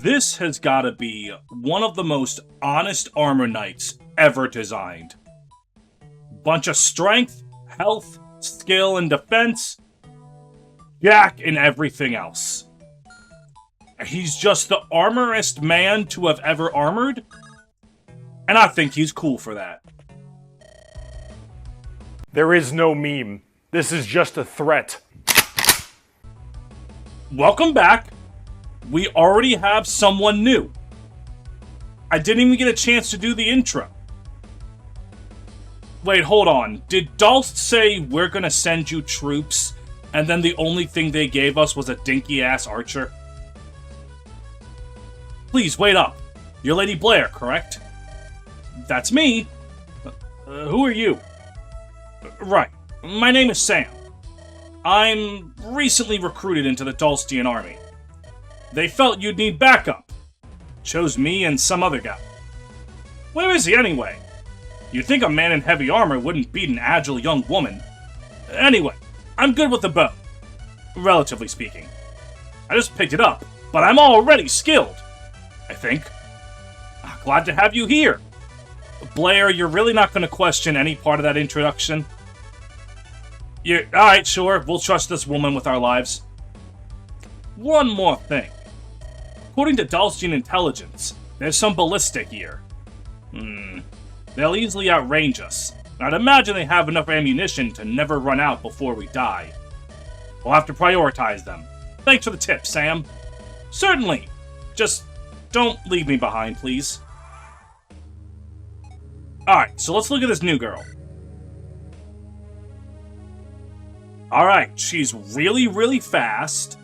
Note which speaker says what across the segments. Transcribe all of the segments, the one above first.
Speaker 1: This has got to be one of the most honest armor knights ever designed. Bunch of strength, health, skill, and defense. Jack and everything else. He's just the armorist man to have ever armored. And I think he's cool for that.
Speaker 2: There is no meme. This is just a threat.
Speaker 1: Welcome back. We already have someone new. I didn't even get a chance to do the intro. Wait, hold on. Did Dalst say we're gonna send you troops, and then the only thing they gave us was a dinky-ass archer? Please, wait up. You're Lady Blair, correct? That's me. Who are you? Right. My name is Sam. I'm recently recruited into the Dalstian army. They felt you'd need backup. Chose me and some other guy. Where is he anyway? You'd think a man in heavy armor wouldn't beat an agile young woman. Anyway, I'm good with the bow. Relatively speaking. I just picked it up, but I'm already skilled. I think. Glad to have you here. Blair, you're really not going to question any part of that introduction? Alright, sure. We'll trust this woman with our lives. One more thing. According to Dalstian intelligence, there's some ballista here. They'll easily outrange us. I'd imagine they have enough ammunition to never run out before we die. We'll have to prioritize them. Thanks for the tip, Sam. Certainly. Just don't leave me behind, please. Alright, so let's look at this new girl. Alright, she's really, really fast.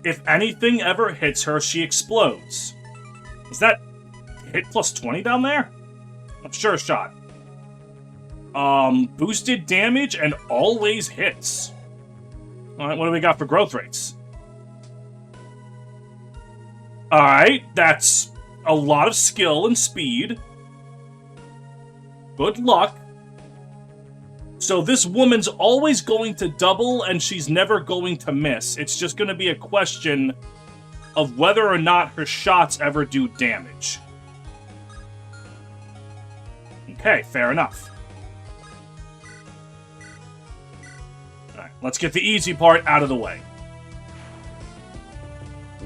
Speaker 1: If anything ever hits her, she explodes. Is that hit plus 20 down there? I'm sure shot. Boosted damage and always hits. Alright, what do we got for growth rates? Alright, that's a lot of skill and speed. Good luck. So this woman's always going to double, and she's never going to miss. It's just going to be a question of whether or not her shots ever do damage. Okay, fair enough. Alright, let's get the easy part out of the way.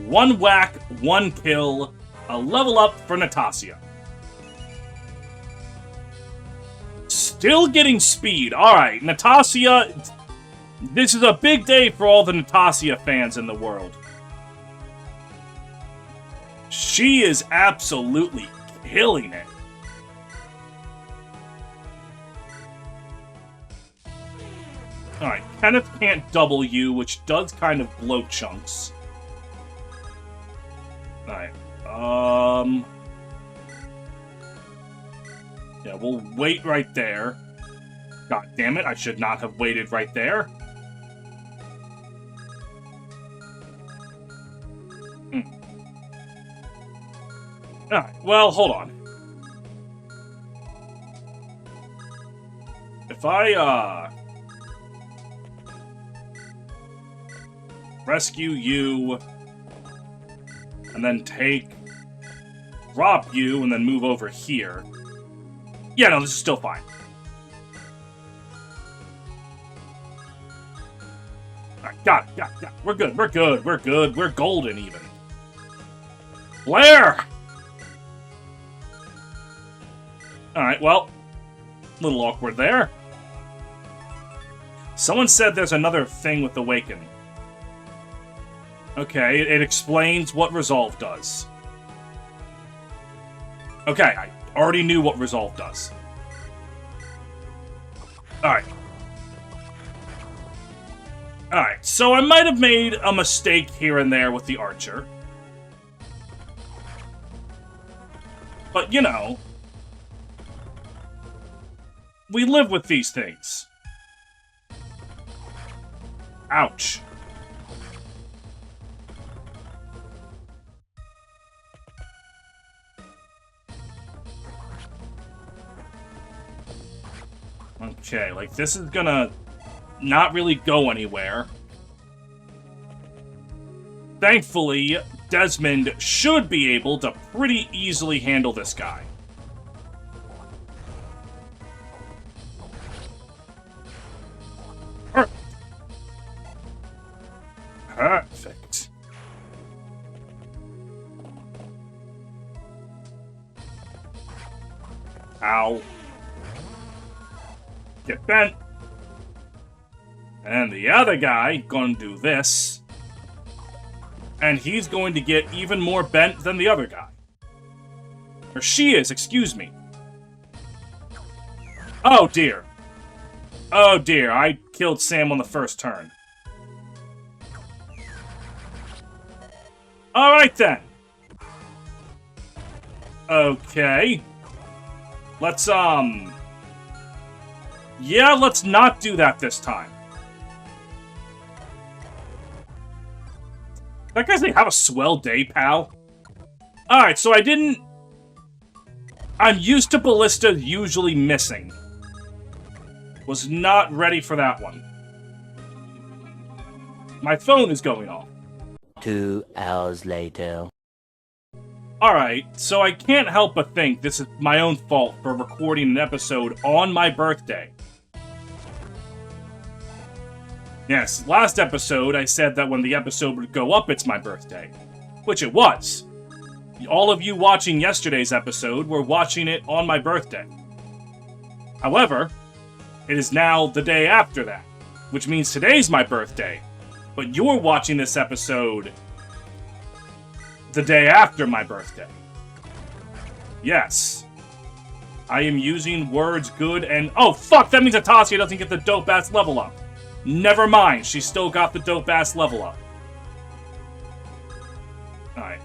Speaker 1: One whack, one kill, a level up for Natasha. Still getting speed. Alright, Natasha. This is a big day for all the Natasha fans in the world. She is absolutely killing it. Alright, Kenneth can't double you, which does kind of blow chunks. Alright, yeah, we'll wait right there. God damn it, I should not have waited right there. Alright, well, hold on. If I, rescue you, and then drop you, and then move over here. Yeah, no, this is still fine. Alright, got it. We're good. We're golden, even. Blair! Alright, well, a little awkward there. Someone said there's another thing with Awaken. Okay, it explains what Resolve does. Okay, I already knew what Resolve does. Alright. Alright, so I might have made a mistake here and there with the archer. But, you know, we live with these things. Ouch. Okay, like, this is gonna not really go anywhere. Thankfully, Desmond should be able to pretty easily handle this guy. Perfect. Ow. Get bent. And the other guy gonna do this. And he's going to get even more bent than the other guy. Or she is, excuse me. Oh dear. Oh dear, I killed Sam on the first turn. Alright then. Okay. Let's, yeah, let's not do that this time. That guy's like, have a swell day, pal. Alright, so I'm used to Ballista usually missing. Was not ready for that one. My phone is going off.
Speaker 3: 2 hours later.
Speaker 1: Alright, so I can't help but think this is my own fault for recording an episode on my birthday. Yes, last episode I said that when the episode would go up, it's my birthday. Which it was. All of you watching yesterday's episode were watching it on my birthday. However, it is now the day after that, which means today's my birthday. But you're watching this episode the day after my birthday. Yes. I am using words good and... Oh, fuck! That means Atasia doesn't get the dope-ass level up. Never mind, she still got the dope-ass level up. Alright.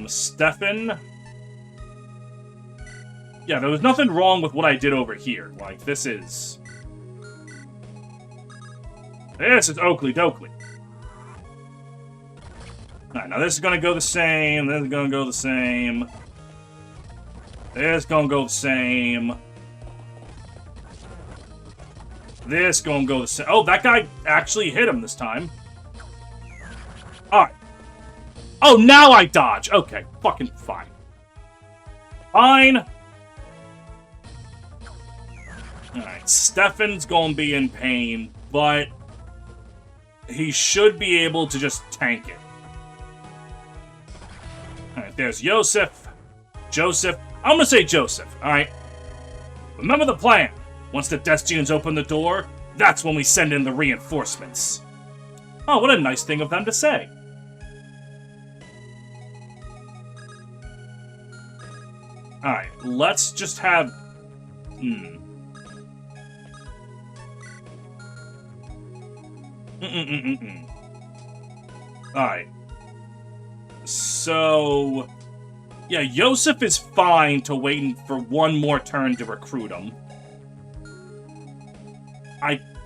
Speaker 1: Stefan... Yeah, there was nothing wrong with what I did over here. Like, this is Oakley Dokley. Alright, now this is gonna go the same, this is gonna go the same. This gonna go the same. This gonna go the same. Oh, that guy actually hit him this time. Alright. Oh, now I dodge! Okay, fucking fine. Fine. Alright, Stefan's gonna be in pain, but he should be able to just tank it. Alright, there's Joseph. I'm gonna say Joseph, alright? Remember the plan. Once the Destians open the door, that's when we send in the reinforcements. Oh, what a nice thing of them to say. Alright, let's just have... Alright. So... Yeah, Joseph is fine to waiting for one more turn to recruit him.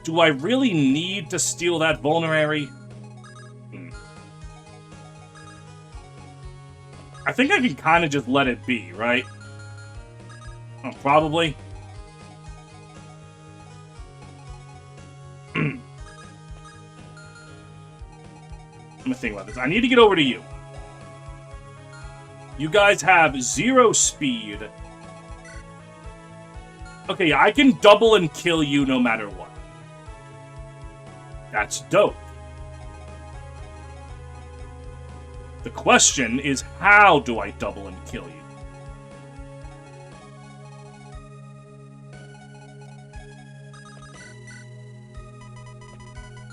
Speaker 1: Do I really need to steal that vulnerary? I think I can kind of just let it be, right? Oh, probably. Let me think about this. I need to get over to you. You guys have 0 speed. Okay, yeah, I can double and kill you no matter what. That's dope. The question is, how do I double and kill you?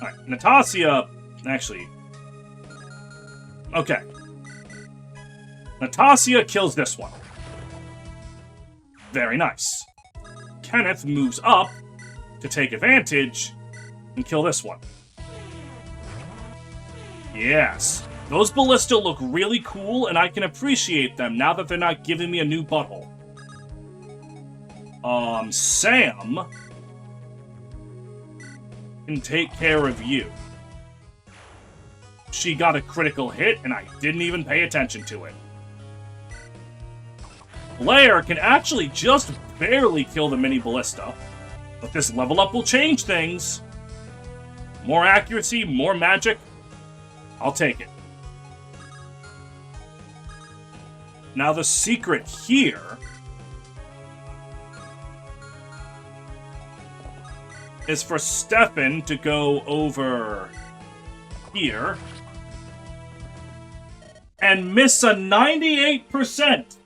Speaker 1: Alright, Natasha... Actually... Okay. Natasha kills this one. Very nice. Kenneth moves up to take advantage and kill this one. Yes. Those Ballista look really cool, and I can appreciate them now that they're not giving me a new butthole. Sam can take care of you. She got a critical hit, and I didn't even pay attention to it. Blair can actually just barely kill the mini Ballista, but this level up will change things. More accuracy, more magic. I'll take it. Now the secret here is for Stefan to go over here and miss a 98%.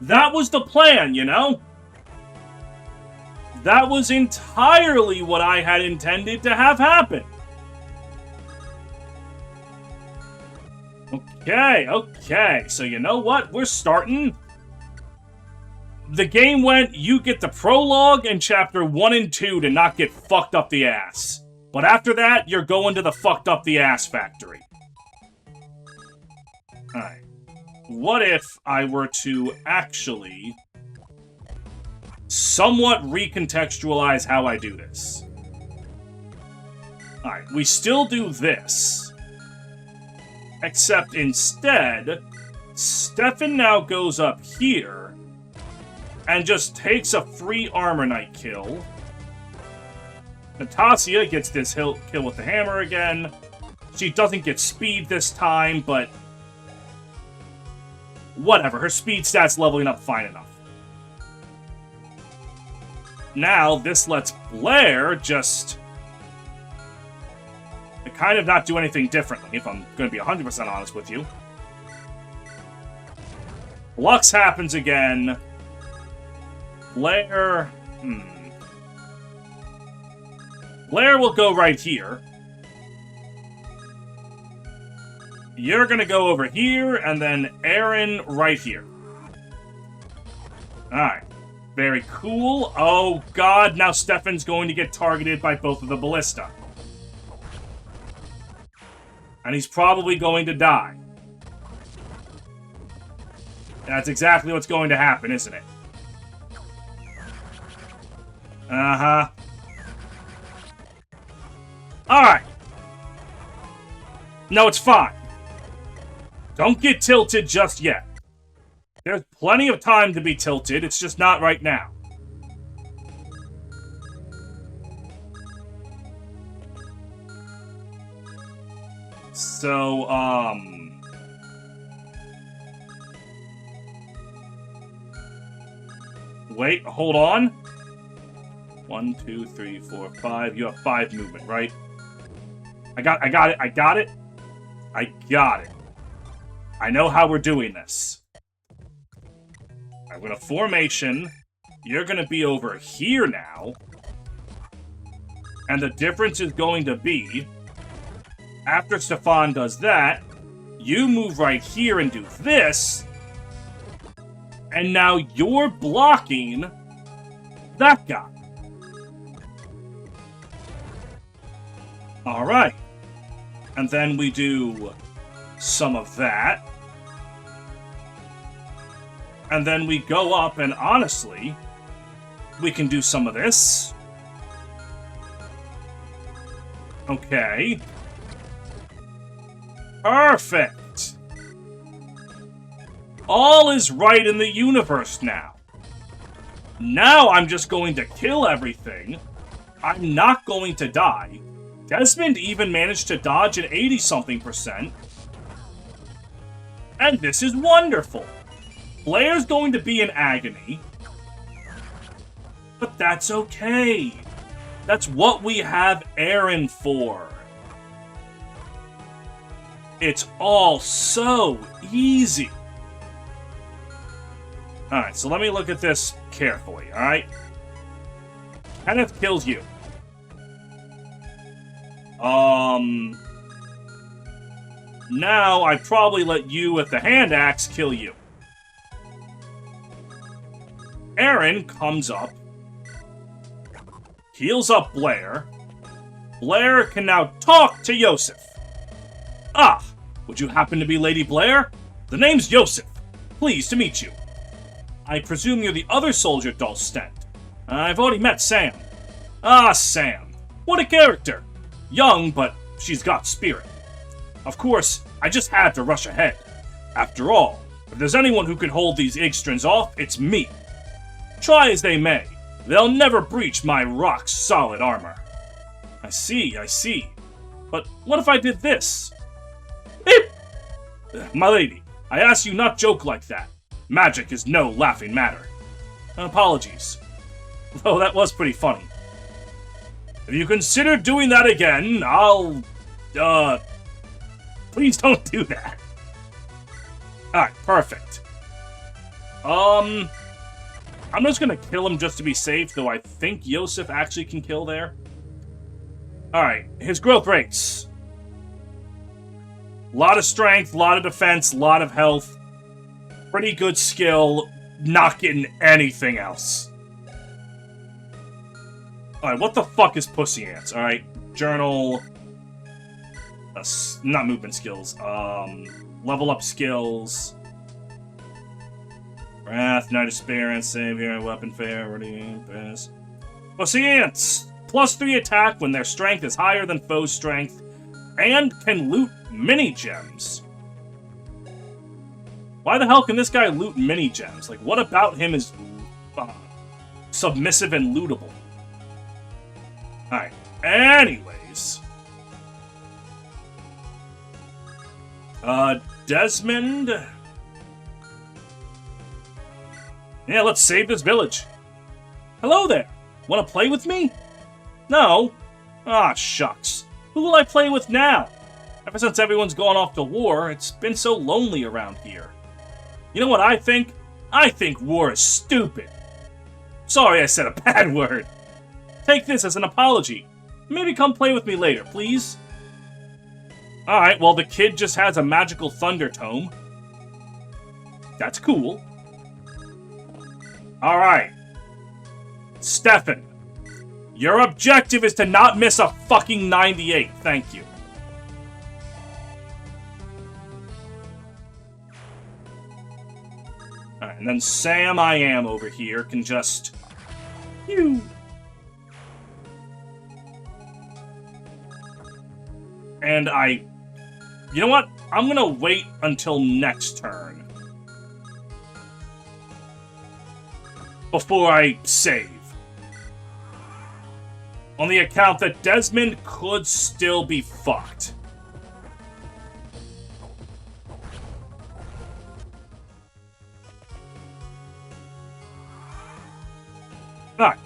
Speaker 1: That was the plan, you know? That was entirely what I had intended to have happen. Okay. So you know what? We're starting. The game went, you get the prologue and chapter 1 and 2 to not get fucked up the ass. But after that, you're going to the fucked up the ass factory. Alright. What if I were to actually somewhat recontextualize how I do this? Alright, we still do this. Except instead, Stefan now goes up here and just takes a free Armor Knight kill. Natasha gets this kill with the hammer again. She doesn't get speed this time, but whatever. Her speed stat's leveling up fine enough. Now, this lets Blair just kind of not do anything differently, if I'm going to be 100% honest with you. Lux happens again. Blair... Blair will go right here. You're gonna go over here, and then Aaron right here. Alright. Very cool. Oh god, now Stefan's going to get targeted by both of the Ballista. And he's probably going to die. That's exactly what's going to happen, isn't it? Uh-huh. Alright. No, it's fine. Don't get tilted just yet. There's plenty of time to be tilted, it's just not right now. So, wait, hold on. 1, 2, 3, 4, 5. You have 5 movement, right? I got it. I know how we're doing this. I'm gonna formation. You're gonna be over here now. And the difference is going to be, after Stefan does that, you move right here and do this. And now you're blocking that guy. Alright. And then we do some of that. And then we go up, and honestly, we can do some of this. Okay. Perfect. All is right in the universe now. Now I'm just going to kill everything. I'm not going to die. Desmond even managed to dodge an 80-something%. And this is wonderful. Blair's going to be in agony. But that's okay. That's what we have Aaron for. It's all so easy. Alright, so let me look at this carefully, alright? Kenneth kills you. Now I'd probably let you with the hand axe kill you. Aaron comes up, heals up Blair. Blair can now talk to Yosef. Ah, would you happen to be Lady Blair? The name's Yosef. Pleased to meet you. I presume you're the other soldier Dalstent. I've already met Sam. Ah, Sam. What a character. Young, but she's got spirit. Of course, I just had to rush ahead. After all, if there's anyone who can hold these Igstrans off, it's me. Try as they may, they'll never breach my rock-solid armor. I see. But what if I did this? Beep! My lady, I ask you not joke like that. Magic is no laughing matter. Apologies. Though that was pretty funny. If you consider doing that again, I'll... Please don't do that. Alright, perfect. I'm just gonna kill him just to be safe, though I think Yosef actually can kill there. Alright, his growth rates. Lot of strength, lot of defense, lot of health. Pretty good skill, not getting anything else. Alright, what the fuck is Pussy Ants? Alright, journal... not movement skills. Level up skills. Wrath, Night Experience, Savior, Weapon Fair, Ready, Pass. Pussy Ants! +3 attack when their strength is higher than foe's strength, and can loot mini-gems. Why the hell can this guy loot mini-gems? Like, what about him is submissive and lootable? Alright, anyways. Desmond? Yeah, let's save this village. Hello there! Wanna play with me? No? Ah, shucks. Who will I play with now? Ever since everyone's gone off to war, it's been so lonely around here. You know what I think? I think war is stupid. Sorry I said a bad word. Take this as an apology. Maybe come play with me later, please? Alright, well the kid just has a magical thunder tome. That's cool. Alright. Stefan. Your objective is to not miss a fucking 98. Thank you. Alright, and then Sam I Am over here can just... Phew. And I... You know what? I'm gonna wait until next turn. Before I save. On the account that Desmond could still be fucked. Alright.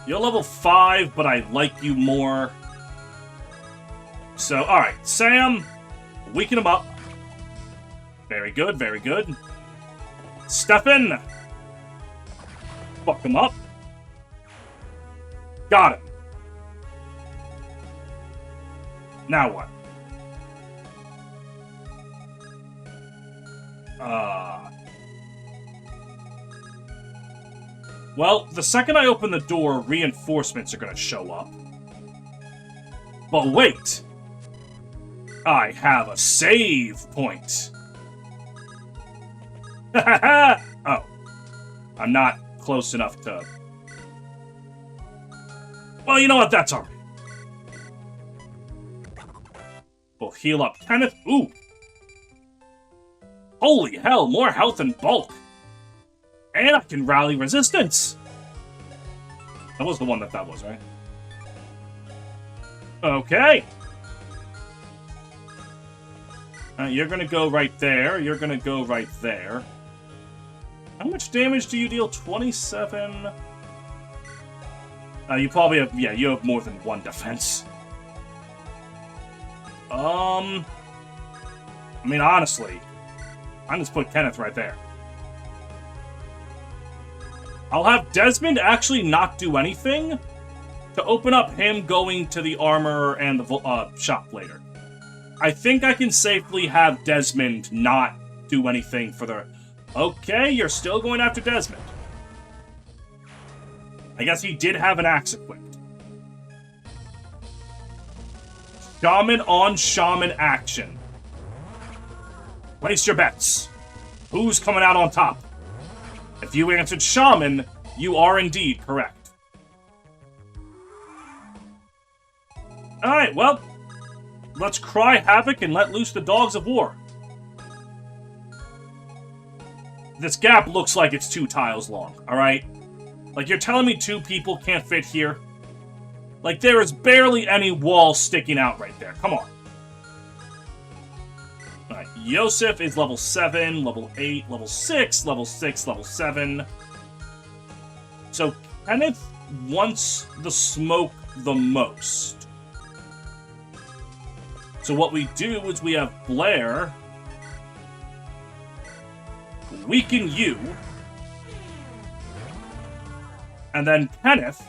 Speaker 1: You're level 5, but I like you more. So, alright. Sam, weaken him up. Very good, very good. Stefan! Fuck him up. Got him. Now what? Well, the second I open the door, reinforcements are gonna show up. But wait! I have a save point! Oh. I'm not close enough to... Well, you know what? That's alright. We'll heal up Kenneth. Ooh! Holy hell, more health and bulk! And I can rally resistance! That was the one that was, right? Okay! You're gonna go right there. You're gonna go right there. How much damage do you deal? 27? You probably have... Yeah, you have more than one defense. I mean, honestly, I'm just put Kenneth right there. I'll have Desmond actually not do anything to open up him going to the armor and the shop later. I think I can safely have Desmond not do anything for the... Okay, you're still going after Desmond. I guess he did have an axe equipped. Shaman on Shaman action. Place your bets. Who's coming out on top? If you answered Shaman, you are indeed correct. Alright, well, let's cry havoc and let loose the dogs of war. This gap looks like it's 2 tiles long, alright? Like, you're telling me 2 people can't fit here? Like, there is barely any wall sticking out right there. Come on. Alright, Yosef is level 7, level 8, level 6, level 6, level 7. So Kenneth wants the smoke the most. So what we do is we have Blair weaken you, and then Kenneth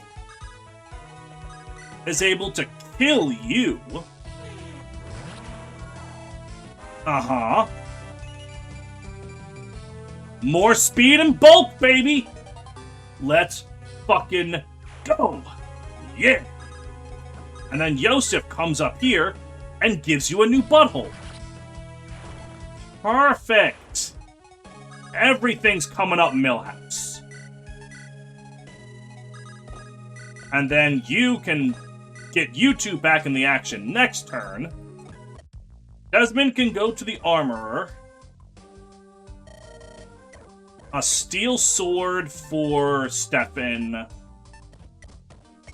Speaker 1: is able to kill you. Uh-huh. More speed and bulk, baby! Let's fucking go! Yeah! And then Yosef comes up here and gives you a new butthole. Perfect! Everything's coming up Millhouse. And then you can get you two back in the action next turn. Desmond can go to the Armorer. A steel sword for Stefan.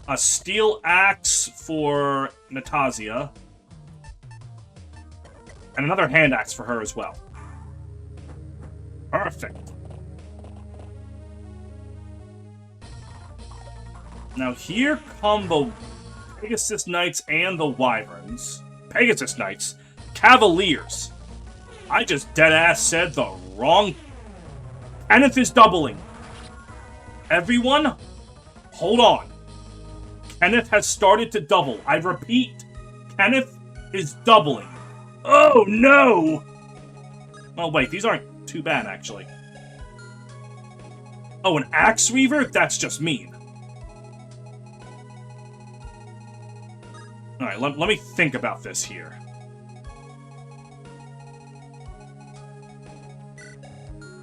Speaker 1: A steel axe for Natasia. And another hand axe for her as well. Perfect. Now here come the Pegasus Knights and the Wyverns. Pegasus Knights? Cavaliers. I just deadass said the wrong... Kenneth is doubling. Everyone, hold on. Kenneth has started to double. I repeat, Kenneth is doubling. Oh, no! Oh, wait, these aren't too bad, actually. Oh, an Axe Reaver? That's just mean. Alright, let me think about this here.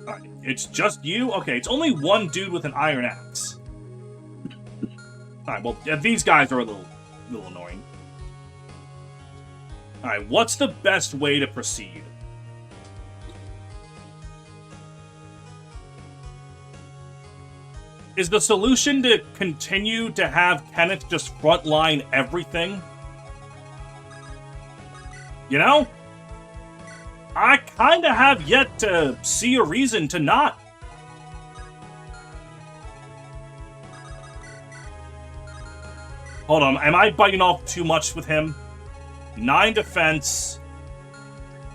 Speaker 1: Alright, it's just you? Okay, it's only one dude with an iron axe. Alright, well, these guys are a little annoying. Alright, what's the best way to proceed? Is the solution to continue to have Kenneth just frontline everything? You know? I kinda have yet to see a reason to not. Hold on, am I biting off too much with him? 9 defense.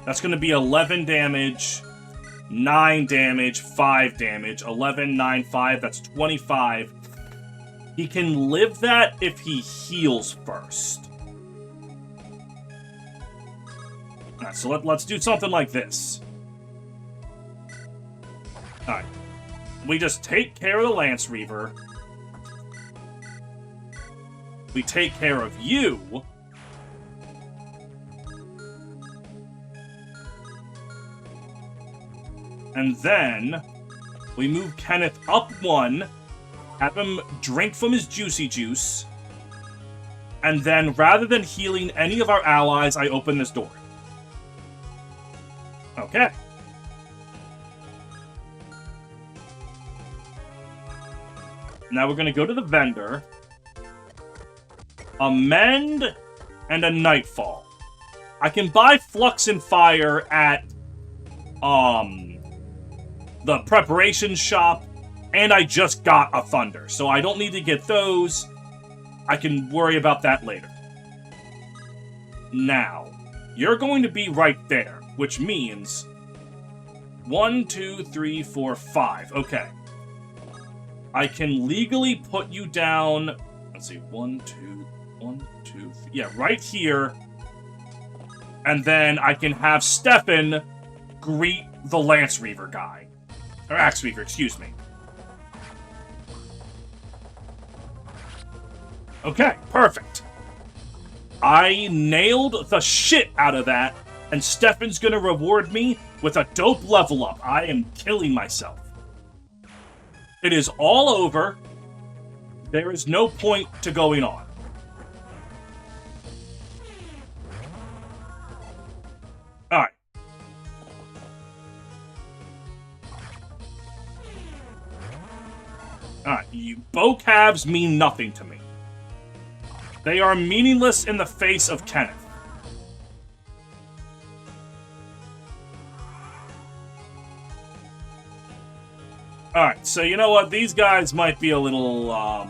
Speaker 1: That's gonna be 11 damage. 9 damage, 5 damage. 11, 9, 5, that's 25. He can live that if he heals first. Alright, so let's do something like this. Alright. We just take care of the Lance Reaver. We take care of you. And then we move Kenneth up 1, have him drink from his juicy juice, and then rather than healing any of our allies, I open this door. Okay. Now we're going to go to the vendor, amend, and a Nightfall. I can buy Flux and Fire at, the preparation shop, and I just got a Thunder, so I don't need to get those. I can worry about that later. Now, you're going to be right there, which means 1, 2, 3, 4, 5. Okay. I can legally put you down, let's see, 1, 2, 1, 2, yeah, right here. And then I can have Stefan greet the Lance Reaver guy. Or Axe Reaver, excuse me. Okay, perfect. I nailed the shit out of that, and Stefan's gonna reward me with a dope level up. I am killing myself. It is all over. There is no point to going on. Alright. Alright, bow calves mean nothing to me. They are meaningless in the face of Kenneth. Alright, so you know what? These guys might be a little,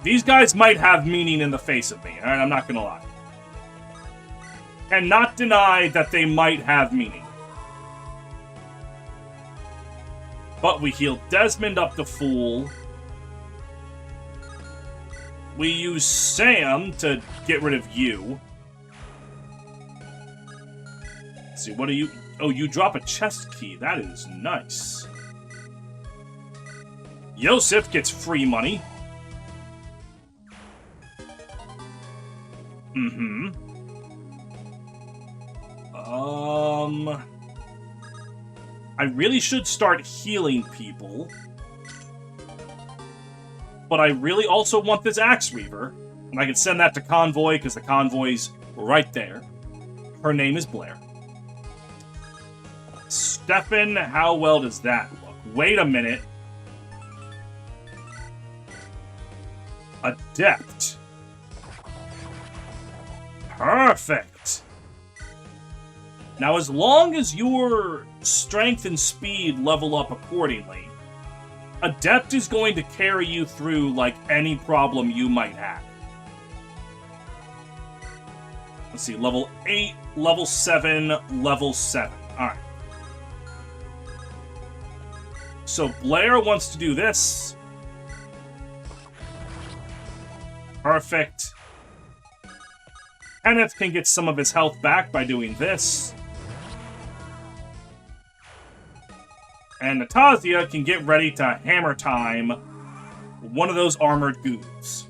Speaker 1: These guys might have meaning in the face of me, alright? I'm not gonna lie. Cannot deny that they might have meaning. But we heal Desmond up to full. We use Sam to get rid of you. Let's see, what do you... Oh, you drop a chest key. That is nice. Yosef gets free money. Mm-hmm. I really should start healing people. But I really also want this Axe Reaver. And I can send that to Convoy, because the Convoy's right there. Her name is Blair. Stefan, how well does that look? Wait a minute. Adept. Perfect. Now, as long as your strength and speed level up accordingly, Adept is going to carry you through, like, any problem you might have. Let's see, level 8, level 7, level 7. Alright. So Blair wants to do this. Perfect. Kenneth can get some of his health back by doing this. And Natasha can get ready to hammer time one of those armored goons.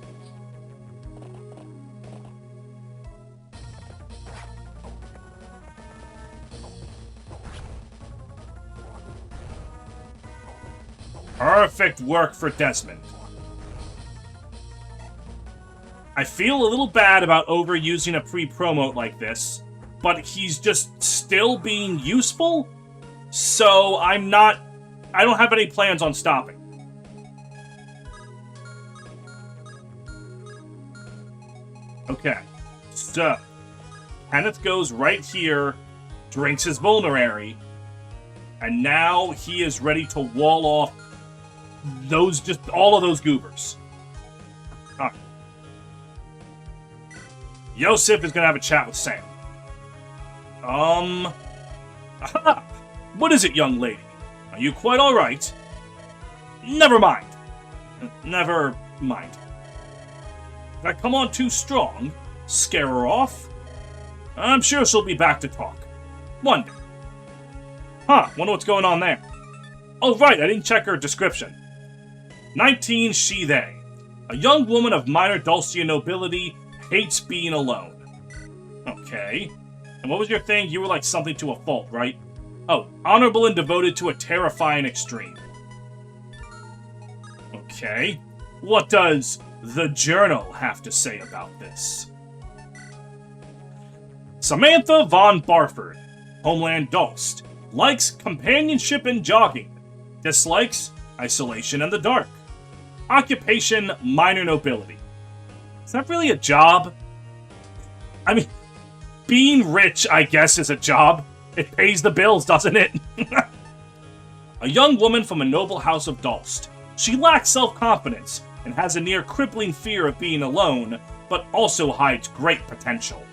Speaker 1: Perfect work for Desmond. I feel a little bad about overusing a pre-promote like this, but he's just still being useful, so I don't have any plans on stopping. Okay, so Kenneth goes right here, drinks his vulnerary, and now he is ready to wall off all of those goobers. Alright. Yosef is gonna have a chat with Sam. What is it, young lady? Are you quite alright? Never mind. Never mind. If I come on too strong, scare her off, I'm sure she'll be back to talk. One day. Huh, wonder what's going on there. Oh right, I didn't check her description. 19 she, they. A young woman of minor Dulcian nobility hates being alone. Okay. And what was your thing? You were like something to a fault, right? Oh, honorable and devoted to a terrifying extreme. Okay. What does the Journal have to say about this? Samantha von Barford, Homeland Dulst, likes companionship and jogging. Dislikes isolation and the dark. Occupation, minor nobility. Is that really a job? I mean, being rich, I guess, is a job. It pays the bills, doesn't it? A young woman from a noble house of Dulst. She lacks self-confidence and has a near crippling fear of being alone, but also hides great potential.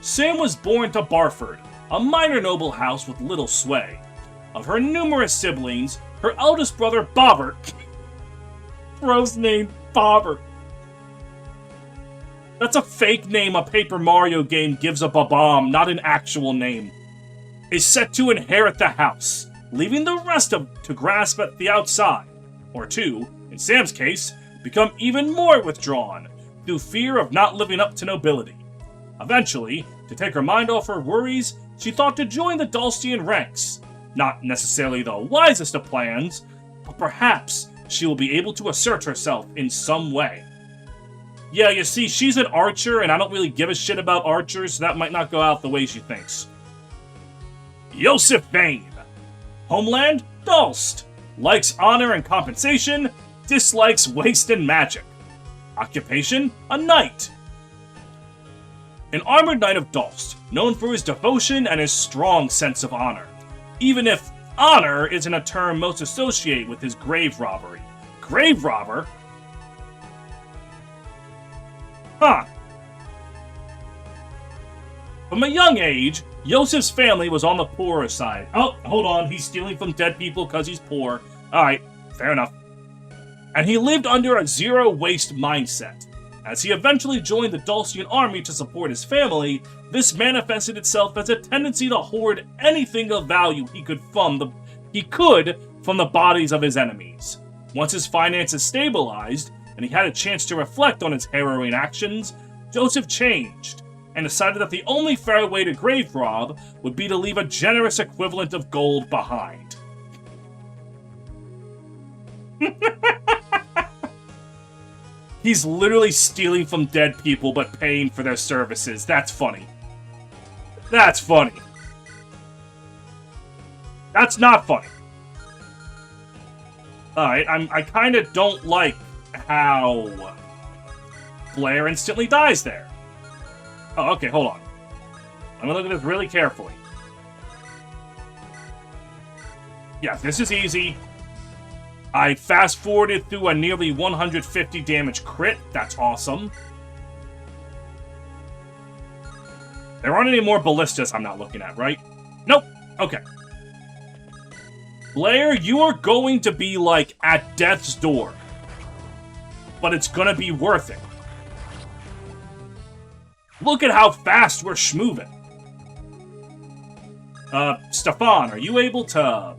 Speaker 1: Sam was born to Barford, a minor noble house with little sway. Of her numerous siblings, her eldest brother, Bobbert, Bro's name, Bobbert. That's a fake name a Paper Mario game gives up a bomb, not an actual name. Is set to inherit the house, leaving the rest to grasp at the outside, or to, in Sam's case, become even more withdrawn, through fear of not living up to nobility. Eventually, to take her mind off her worries, she thought to join the Dulcian ranks. Not necessarily the wisest of plans, but perhaps she will be able to assert herself in some way. Yeah, you see, she's an archer, and I don't really give a shit about archers, so that might not go out the way she thinks. Yosef Vane. Homeland, Dulst. Likes honor and compensation, dislikes waste and magic. Occupation, a knight. An armored knight of Dulst, known for his devotion and his strong sense of honor, even if Honor isn't a term most associated with his grave robbery. Grave robber? Huh. From a young age, Yosef's family was on the poorer side. Oh, hold on, he's stealing from dead people because he's poor. Alright, fair enough. And he lived under a zero-waste mindset. As he eventually joined the Dulcian army to support his family, this manifested itself as a tendency to hoard anything of value he could from the bodies of his enemies. Once his finances stabilized, and he had a chance to reflect on his harrowing actions, Joseph changed, and decided that the only fair way to grave rob would be to leave a generous equivalent of gold behind. He's literally stealing from dead people but paying for their services. That's funny. That's funny. That's not funny. Alright, I kind of don't like how Blair instantly dies there. Oh, okay, hold on. I'm gonna look at this really carefully. Yeah, this is easy. I fast-forwarded through a nearly 150 damage crit. That's awesome. There aren't any more ballistas I'm not looking at, right? Nope. Okay. Blair, you are going to be, like, at death's door. But it's gonna be worth it. Look at how fast we're schmoving. Stefan, are you able to...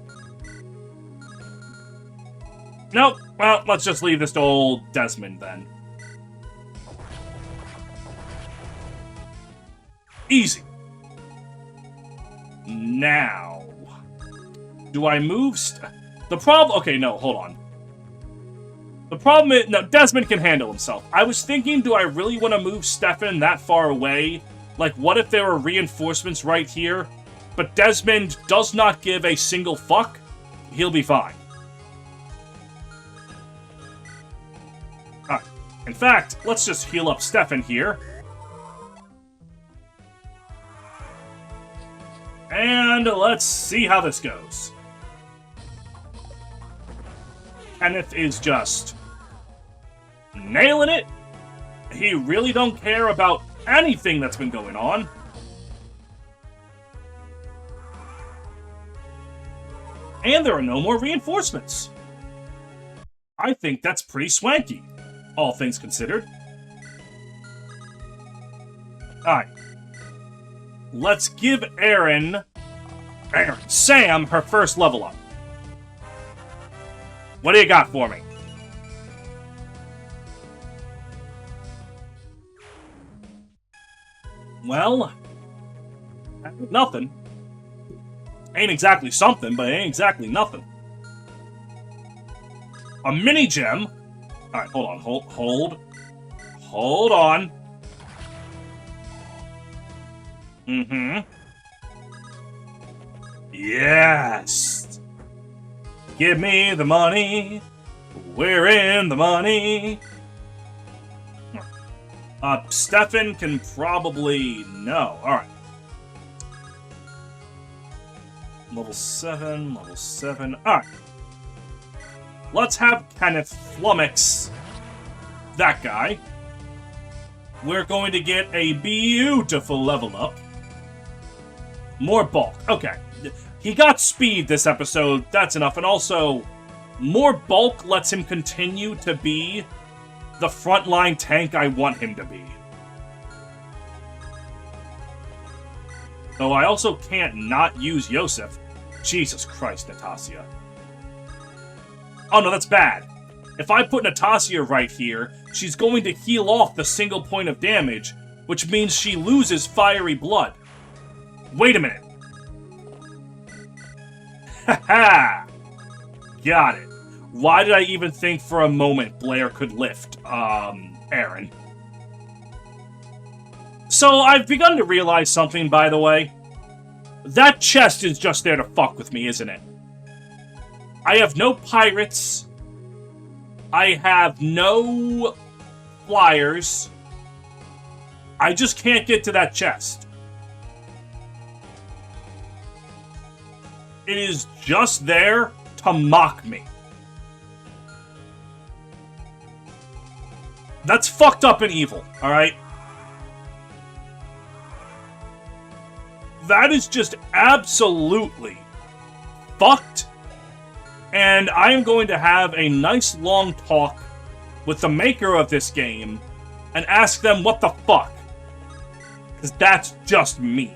Speaker 1: Nope. Well, let's just leave this to old Desmond, then. Easy. Now... Do I move... The problem... Okay, no, hold on. The problem is... No, Desmond can handle himself. I was thinking, do I really want to move Stefan that far away? Like, what if there were reinforcements right here? But Desmond does not give a single fuck. He'll be fine. Alright. In fact, let's just heal up Stefan here. And let's see how this goes. Kenneth is just nailing it. He really don't care about anything that's been going on. And there are no more reinforcements. I think that's pretty swanky, all things considered. Alright. Let's give Sam, her first level up. What do you got for me? Well, nothing. Ain't exactly something, but it ain't exactly nothing. A mini gem. Alright, hold on. Hold on. Mm-hmm. Yes! Give me the money. We're in the money. Stefan can probably... No. Alright. Level 7, level 7. Alright. Let's have Kenneth flummox that guy. We're going to get a beautiful level up. More bulk. Okay. He got speed this episode. That's enough. And also, more bulk lets him continue to be the frontline tank I want him to be. Though I also can't not use Yosef. Jesus Christ, Natasha. Oh no, that's bad. If I put Natasha right here, she's going to heal off the single point of damage, which means she loses fiery blood. Wait a minute. Haha! Got it. Why did I even think for a moment Blair could lift, Aaron? So, I've begun to realize something, by the way. That chest is just there to fuck with me, isn't it? I have no pirates. I have no flyers. I just can't get to that chest. It is just there to mock me. That's fucked up and evil, alright? That is just absolutely fucked. And I am going to have a nice long talk with the maker of this game and ask them what the fuck. Because that's just mean.